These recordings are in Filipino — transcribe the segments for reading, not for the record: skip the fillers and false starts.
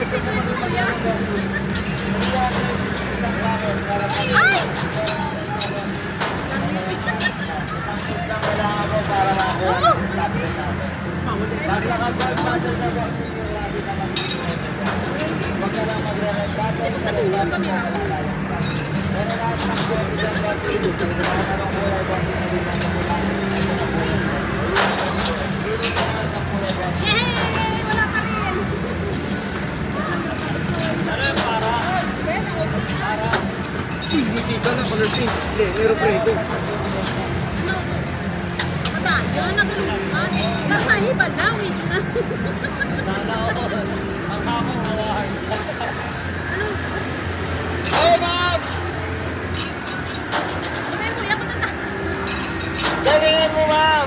Ito mo yan. Ay! Hindi ka na color pink. Hindi, meron pa ito. Ano? Madaya, naglulumat. Kakahiba lang, wait lang. Ang hamang hawahan. Ano? Hey, ma'am! Ano ba yung kuya ko na? Galingin mo, ma'am!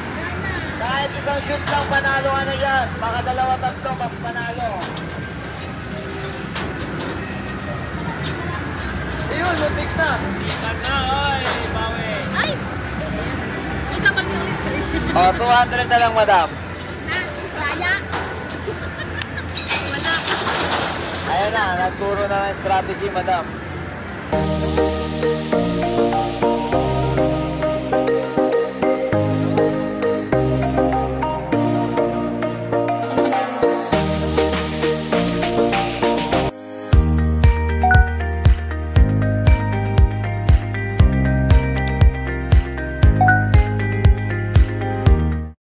Kahit isang shoot lang, panalo ka na yan. Baka dalawa tatlo, mas panalo. Ayun, lutik na. Lutik na, oy, bawi. Ay! May sabal niyo ulit sa'yo. O, 200 na lang, madam. Na, kaya. Wala. Ayan na, nagturo na ng strategy, madam.